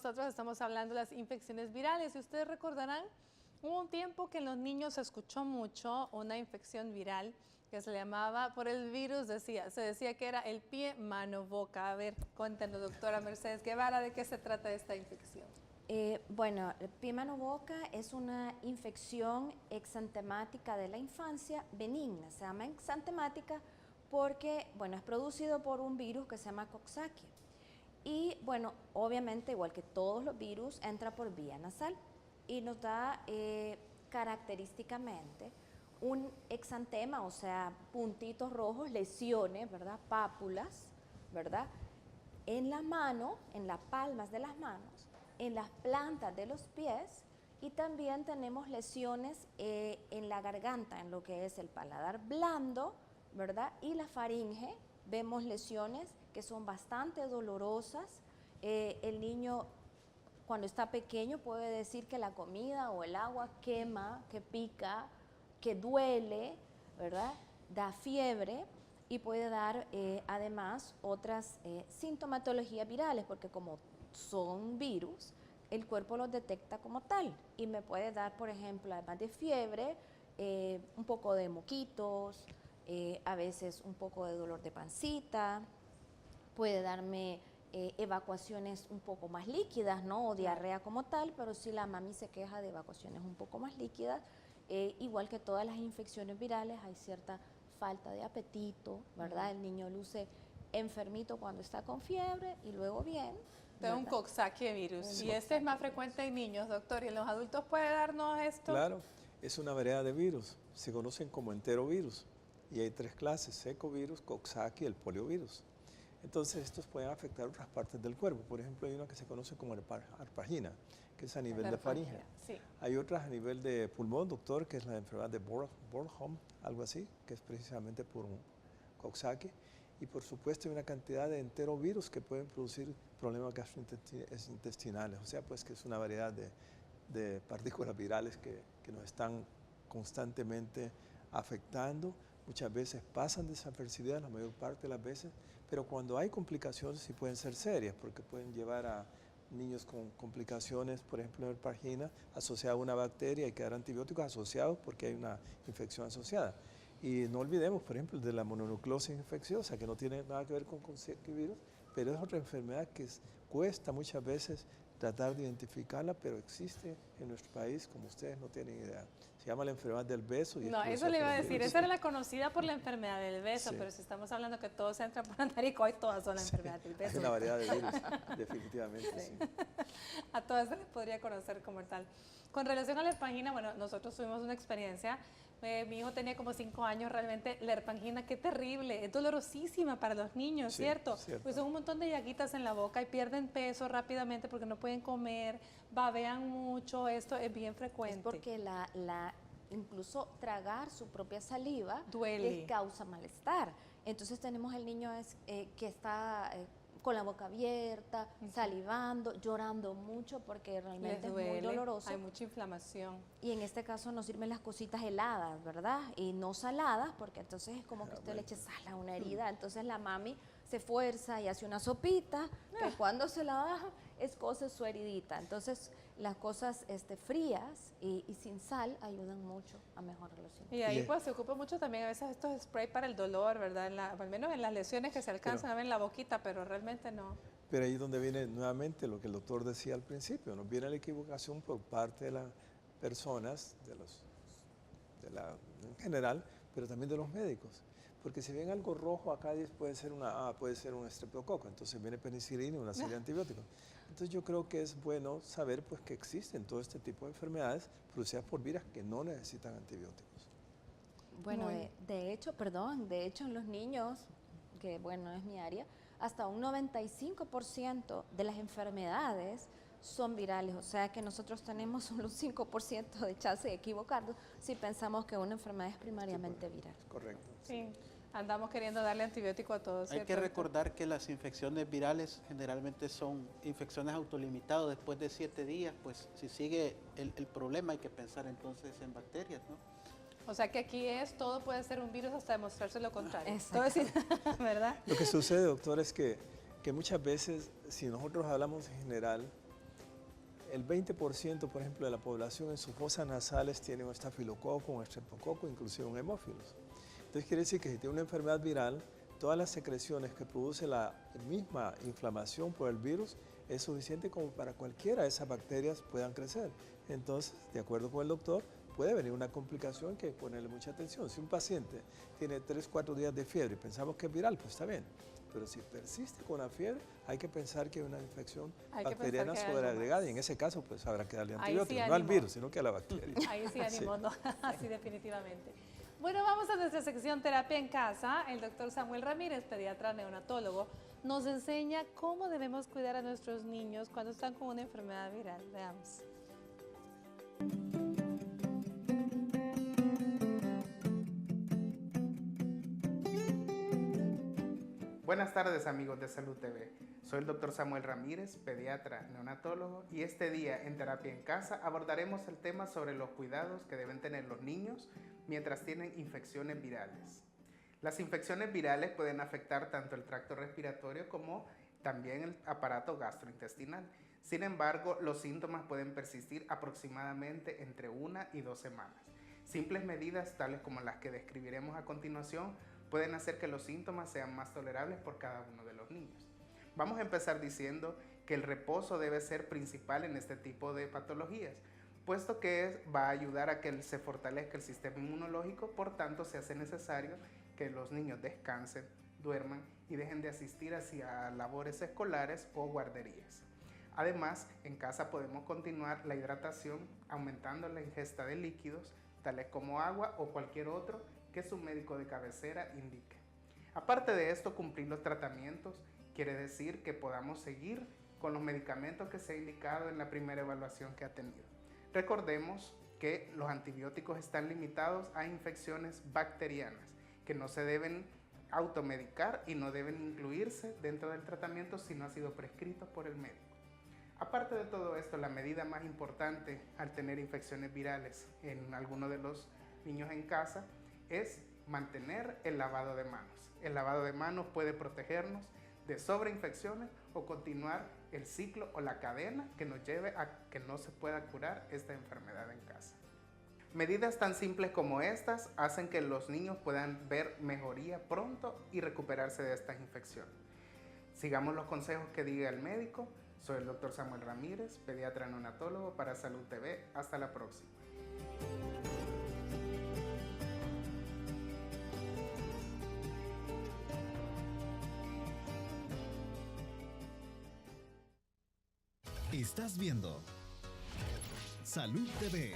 nosotros estamos hablando de las infecciones virales y ustedes recordarán, hubo un tiempo que en los niños se escuchó mucho una infección viral que se le llamaba por el virus, se decía que era el pie, mano, boca. A ver, cuéntanos, doctora Mercedes Guevara, ¿de qué se trata esta infección? Bueno, el pie, mano, boca es una infección exantemática de la infancia benigna. Se llama exantemática porque, bueno, es producido por un virus que se llama Coxsackie. Y, bueno, obviamente, igual que todos los virus, entra por vía nasal y nos da característicamente un exantema, o sea, puntitos rojos, lesiones, ¿verdad? Pápulas, ¿verdad? En la mano, en las palmas de las manos, en las plantas de los pies, y también tenemos lesiones en la garganta, en lo que es el paladar blando, ¿verdad? Y la faringe, vemos lesiones que son bastante dolorosas. El niño, cuando está pequeño, puede decir que la comida o el agua quema, que pica, que duele, ¿verdad? Da fiebre y puede dar además otras sintomatologías virales, porque como son virus, el cuerpo los detecta como tal y me puede dar, por ejemplo, además de fiebre, un poco de moquitos, a veces un poco de dolor de pancita, puede darme evacuaciones un poco más líquidas, ¿no? O diarrea como tal, pero si la mami se queja de evacuaciones un poco más líquidas, igual que todas las infecciones virales, hay cierta falta de apetito, ¿verdad? El niño luce enfermito cuando está con fiebre y luego bien. De un Coxsackie virus. Y este es más frecuente en niños, doctor. ¿Y en los adultos puede darnos esto? Claro, es una variedad de virus. Se conocen como enterovirus. Y hay 3 clases: secovirus, Coxsackie y el poliovirus. Entonces, estos pueden afectar otras partes del cuerpo. Por ejemplo, hay una que se conoce como arpagina, que es a nivel de faringe. Sí. Hay otras a nivel de pulmón, doctor, que es la enfermedad de Bornholm, algo así, que es precisamente por un Coxsackie. Y por supuesto hay una cantidad de enterovirus que pueden producir problemas gastrointestinales. O sea, pues que es una variedad de partículas virales que nos están constantemente afectando. Muchas veces pasan desapercibidas, la mayor parte de las veces, pero cuando hay complicaciones sí pueden ser serias, porque pueden llevar a niños con complicaciones, por ejemplo, en arpagina, asociada a una bacteria y quedar antibióticos asociados porque hay una infección asociada. Y no olvidemos, por ejemplo, de la mononucleosis infecciosa, que no tiene nada que ver con virus, pero es otra enfermedad que cuesta muchas veces tratar de identificarla, pero existe en nuestro país, como ustedes no tienen idea. Se llama la enfermedad del beso. No, eso le iba a decir, esa era la conocida por la enfermedad del beso, sí. Pero si estamos hablando que todos entran por la nariz, hoy todas son la enfermedad del beso. Hay una variedad de virus, definitivamente, sí. A todas se les podría conocer como tal. Con relación a la arpangina, bueno, nosotros tuvimos una experiencia. Mi hijo tenía como 5 años, realmente la arpangina, qué terrible, es dolorosísima para los niños, sí, ¿cierto? Pues son un montón de llaguitas en la boca y pierden peso rápidamente porque no pueden comer, babean mucho, esto es bien frecuente. Es porque incluso tragar su propia saliva duele, les causa malestar. Entonces tenemos el niño que está con la boca abierta, salivando, llorando mucho porque realmente es muy doloroso. Hay mucha inflamación. Y en este caso nos sirven las cositas heladas, ¿verdad? Y no saladas, porque entonces es como que usted le eche sal a una herida. Entonces la mami se esfuerza y hace una sopita, que cuando se la baja es cosa su heridita. Entonces las cosas frías y sin sal ayudan mucho a mejorar los síntomas. Y ahí pues se ocupa mucho también a veces estos spray para el dolor, ¿verdad? Al menos en las lesiones que se alcanzan a ver en la boquita, pero realmente no. Pero ahí es donde viene nuevamente lo que el doctor decía al principio, nos viene la equivocación por parte de las personas, en general, pero también de los médicos. Porque si ven algo rojo acá puede ser un estreptococo, entonces viene penicilina y una serie de antibióticos. Entonces yo creo que es bueno saber pues que existen todo este tipo de enfermedades producidas por virus que no necesitan antibióticos. Bueno, de hecho en los niños, que bueno es mi área, hasta un 95% de las enfermedades son virales, o sea que nosotros tenemos solo un 5% de chance de equivocarnos si pensamos que una enfermedad es primariamente viral. Correcto. Sí. Andamos queriendo darle antibiótico a todos. Hay que recordar que las infecciones virales generalmente son infecciones autolimitadas. Después de 7 días, pues si sigue el problema hay que pensar entonces en bacterias, ¿no? O sea que aquí todo puede ser un virus hasta demostrarse lo contrario. ¿Verdad? Lo que sucede, doctor, es que muchas veces, si nosotros hablamos en general, el 20%, por ejemplo, de la población en sus fosas nasales tiene un estafilococo, un estreptococo, inclusive un hemófilos. Entonces quiere decir que si tiene una enfermedad viral, todas las secreciones que produce la misma inflamación por el virus es suficiente como para cualquiera de esas bacterias puedan crecer. Entonces, de acuerdo con el doctor, puede venir una complicación que hay que ponerle mucha atención. Si un paciente tiene 3-4 días de fiebre y pensamos que es viral, pues está bien. Pero si persiste con la fiebre, hay que pensar que hay una infección bacteriana sobreagregada y en ese caso pues habrá que darle antibióticos, no al virus, sino que a la bacteria. Ahí sí ánimo, no, así definitivamente. Bueno, vamos a nuestra sección Terapia en Casa. El doctor Samuel Ramírez, pediatra neonatólogo, nos enseña cómo debemos cuidar a nuestros niños cuando están con una enfermedad viral. Veamos. Buenas tardes amigos de Salud TV, soy el doctor Samuel Ramírez, pediatra neonatólogo, y este día en Terapia en Casa abordaremos el tema sobre los cuidados que deben tener los niños mientras tienen infecciones virales. Las infecciones virales pueden afectar tanto el tracto respiratorio como también el aparato gastrointestinal. Sin embargo, los síntomas pueden persistir aproximadamente entre 1 y 2 semanas. Simples medidas tales como las que describiremos a continuación pueden hacer que los síntomas sean más tolerables por cada uno de los niños. Vamos a empezar diciendo que el reposo debe ser principal en este tipo de patologías, puesto que va a ayudar a que se fortalezca el sistema inmunológico, por tanto se hace necesario que los niños descansen, duerman y dejen de asistir hacia labores escolares o guarderías. Además, en casa podemos continuar la hidratación aumentando la ingesta de líquidos, tales como agua o cualquier otro que su médico de cabecera indique. Aparte de esto, cumplir los tratamientos quiere decir que podamos seguir con los medicamentos que se ha indicado en la primera evaluación que ha tenido. Recordemos que los antibióticos están limitados a infecciones bacterianas que no se deben automedicar y no deben incluirse dentro del tratamiento si no ha sido prescrito por el médico. Aparte de todo esto, la medida más importante al tener infecciones virales en alguno de los niños en casa es mantener el lavado de manos. El lavado de manos puede protegernos de sobreinfecciones o continuar el ciclo o la cadena que nos lleve a que no se pueda curar esta enfermedad en casa. Medidas tan simples como estas hacen que los niños puedan ver mejoría pronto y recuperarse de estas infecciones. Sigamos los consejos que diga el médico. Soy el doctor Samuel Ramírez, pediatra neonatólogo para Salud TV. Hasta la próxima. Estás viendo Salud TV.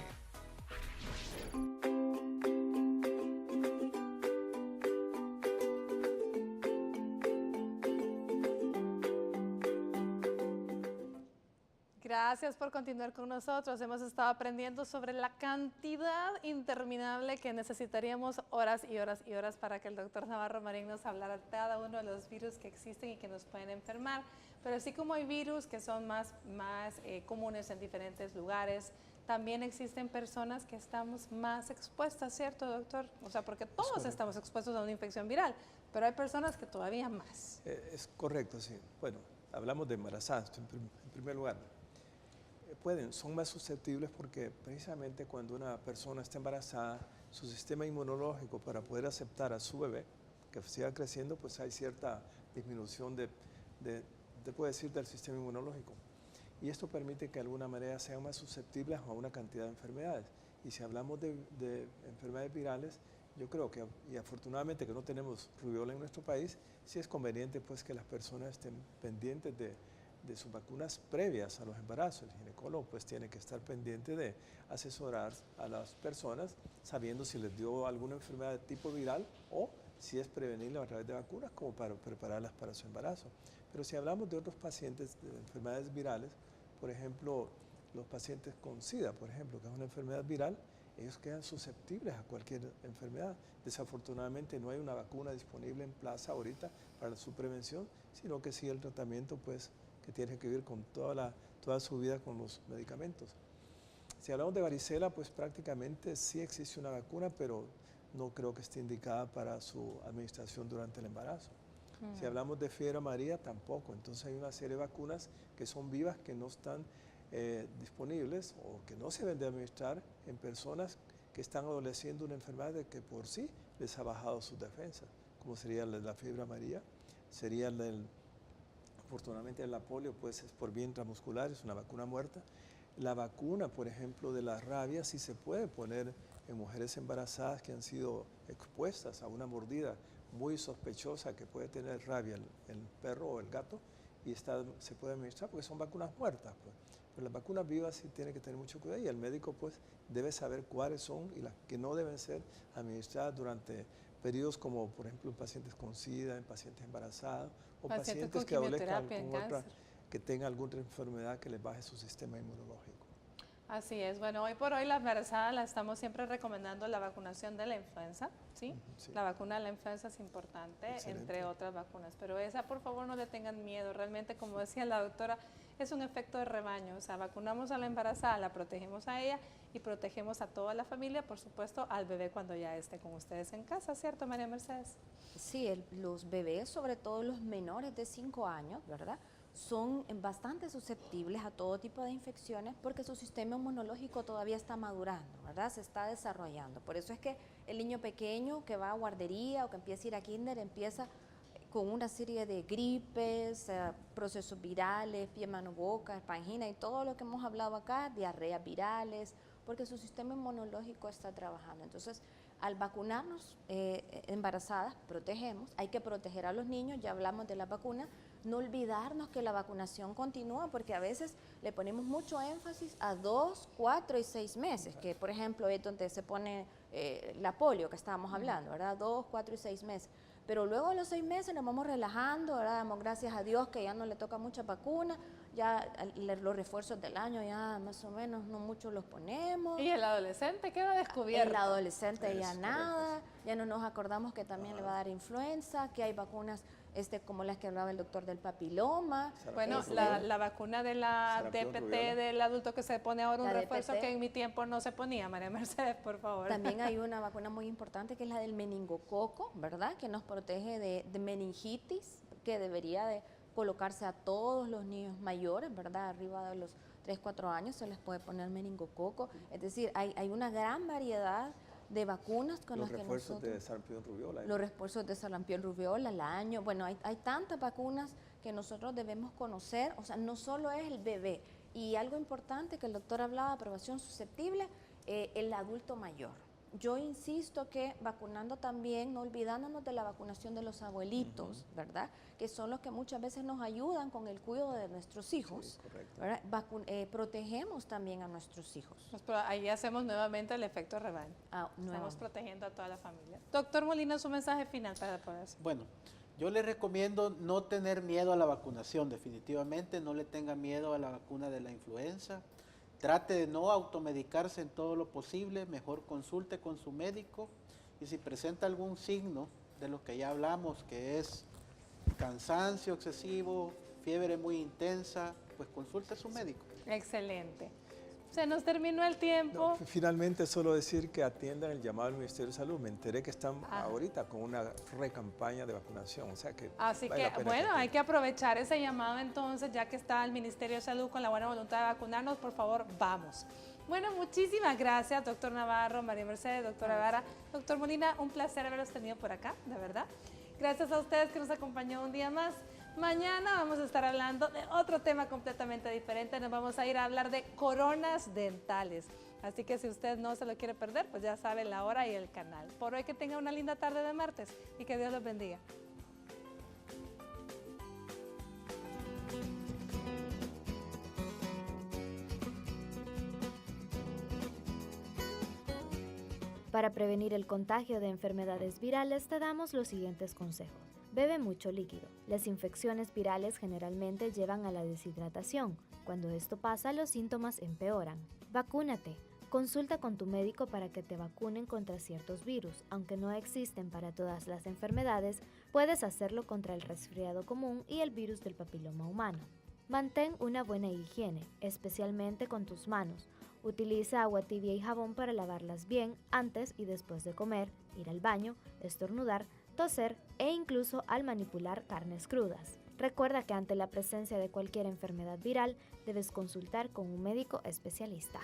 Gracias por continuar con nosotros. Hemos estado aprendiendo sobre la cantidad interminable que necesitaríamos horas y horas y horas para que el doctor Navarro Marín nos hablara de cada uno de los virus que existen y que nos pueden enfermar. Pero así como hay virus que son más comunes en diferentes lugares, también existen personas que estamos más expuestas, ¿cierto, doctor? O sea, porque todos estamos expuestos a una infección viral, pero hay personas que todavía más. Es correcto, sí. Bueno, hablamos de embarazadas en primer lugar. Son más susceptibles porque precisamente cuando una persona está embarazada, su sistema inmunológico para poder aceptar a su bebé que siga creciendo, pues hay cierta disminución del sistema inmunológico. Y esto permite que de alguna manera sean más susceptibles a una cantidad de enfermedades. Y si hablamos de enfermedades virales, yo creo que, y afortunadamente que no tenemos rubiola en nuestro país, sí es conveniente pues que las personas estén pendientes de sus vacunas previas a los embarazos. El ginecólogo pues tiene que estar pendiente de asesorar a las personas sabiendo si les dio alguna enfermedad de tipo viral o si es prevenible a través de vacunas como para prepararlas para su embarazo. Pero si hablamos de otros pacientes de enfermedades virales, por ejemplo, los pacientes con SIDA, por ejemplo, que es una enfermedad viral, ellos quedan susceptibles a cualquier enfermedad. Desafortunadamente no hay una vacuna disponible en plaza ahorita para su prevención, sino que sí el tratamiento pues que tiene que vivir con toda su vida con los medicamentos. Si hablamos de varicela, pues prácticamente sí existe una vacuna, pero no creo que esté indicada para su administración durante el embarazo. Si hablamos de fiebre amarilla, tampoco. Entonces hay una serie de vacunas que son vivas, que no están disponibles o que no se deben de administrar en personas que están adoleciendo una enfermedad de que por sí les ha bajado sus defensas, como sería la fiebre amarilla, sería afortunadamente la polio, pues es por vía intramuscular, es una vacuna muerta. La vacuna, por ejemplo, de la rabia sí se puede poner en mujeres embarazadas que han sido expuestas a una mordida muy sospechosa que puede tener rabia el perro o el gato, y se puede administrar porque son vacunas muertas, pues. Pero las vacunas vivas sí tienen que tener mucho cuidado, y el médico pues debe saber cuáles son y las que no deben ser administradas durante periodos como por ejemplo en pacientes con SIDA, en pacientes embarazados o pacientes que adolezcan con que tengan alguna enfermedad que les baje su sistema inmunológico. Así es. Bueno, hoy por hoy la embarazada la estamos siempre recomendando la vacunación de la influenza, ¿sí? Sí. La vacuna de la influenza es importante, entre otras vacunas, pero esa por favor no le tengan miedo. Realmente, como decía la doctora, es un efecto de rebaño. O sea, vacunamos a la embarazada, la protegemos a ella y protegemos a toda la familia, por supuesto, al bebé cuando ya esté con ustedes en casa, ¿cierto, María Mercedes? Sí, los bebés, sobre todo los menores de 5 años, ¿verdad?, son bastante susceptibles a todo tipo de infecciones porque su sistema inmunológico todavía está madurando, ¿verdad? Se está desarrollando. Por eso es que el niño pequeño que va a guardería o que empieza a ir a kinder empieza con una serie de gripes, procesos virales, pie, mano, boca, angina y todo lo que hemos hablado acá, diarreas virales, porque su sistema inmunológico está trabajando. Entonces, al vacunarnos embarazadas, protegemos, hay que proteger a los niños, ya hablamos de la vacuna, no olvidarnos que la vacunación continúa porque a veces le ponemos mucho énfasis a 2, 4 y 6 meses, que por ejemplo es donde se pone la polio que estábamos hablando, ¿verdad? 2, 4 y 6 meses. Pero luego de los 6 meses nos vamos relajando, ¿verdad? Damos gracias a Dios que ya no le toca mucha vacuna, ya los refuerzos del año ya más o menos no muchos los ponemos. Y el adolescente queda descubierto. El adolescente ya nada, ya no nos acordamos que también le va a dar influenza, que hay vacunas como las que hablaba el doctor del papiloma. Bueno, la vacuna de la DPT del adulto que se pone ahora, un refuerzo que en mi tiempo no se ponía, María Mercedes, por favor. También hay una vacuna muy importante que es la del meningococo, ¿verdad? Que nos protege de meningitis, que debería de colocarse a todos los niños mayores, ¿verdad? Arriba de los 3, 4 años se les puede poner meningococo. Es decir, hay una gran variedad de vacunas con las que nosotros... Los refuerzos de sarampión rubiola. Los refuerzos de sarampión rubiola, el año. Bueno, hay tantas vacunas que nosotros debemos conocer. O sea, no solo es el bebé. Y algo importante que el doctor hablaba de aprobación susceptible, el adulto mayor. Yo insisto que vacunando también, no olvidándonos de la vacunación de los abuelitos, ¿verdad? Que son los que muchas veces nos ayudan con el cuidado de nuestros hijos. Sí, ¿verdad? Protegemos también a nuestros hijos. Pues, ahí hacemos nuevamente el efecto rebaño. Estamos protegiendo a toda la familia. Doctor Molina, su mensaje final para poder... Bueno, yo le recomiendo no tener miedo a la vacunación, definitivamente. No le tenga miedo a la vacuna de la influenza. Trate de no automedicarse en todo lo posible, mejor consulte con su médico y si presenta algún signo de lo que ya hablamos, que es cansancio excesivo, fiebre muy intensa, pues consulte a su médico. Excelente. Se nos terminó el tiempo. No, finalmente, solo decir que atiendan el llamado del Ministerio de Salud. Me enteré que están ahorita con una recampaña de vacunación. O sea que así que, bueno, hay que aprovechar ese llamado entonces, ya que está el Ministerio de Salud con la buena voluntad de vacunarnos, por favor, vamos. Bueno, muchísimas gracias, doctor Navarro, María Mercedes, doctora Vara, doctor Molina, un placer haberlos tenido por acá, de verdad. Gracias a ustedes que nos acompañó un día más. Mañana vamos a estar hablando de otro tema completamente diferente. Nos vamos a ir a hablar de coronas dentales. Así que si usted no se lo quiere perder, pues ya sabe la hora y el canal. Por hoy que tenga una linda tarde de martes y que Dios los bendiga. Para prevenir el contagio de enfermedades virales te damos los siguientes consejos. Bebe mucho líquido. Las infecciones virales generalmente llevan a la deshidratación. Cuando esto pasa, los síntomas empeoran. Vacúnate. Consulta con tu médico para que te vacunen contra ciertos virus. Aunque no existen para todas las enfermedades, puedes hacerlo contra el resfriado común y el virus del papiloma humano. Mantén una buena higiene, especialmente con tus manos. Utiliza agua tibia y jabón para lavarlas bien antes y después de comer, ir al baño, estornudar, toser e incluso al manipular carnes crudas. Recuerda que ante la presencia de cualquier enfermedad viral debes consultar con un médico especialista.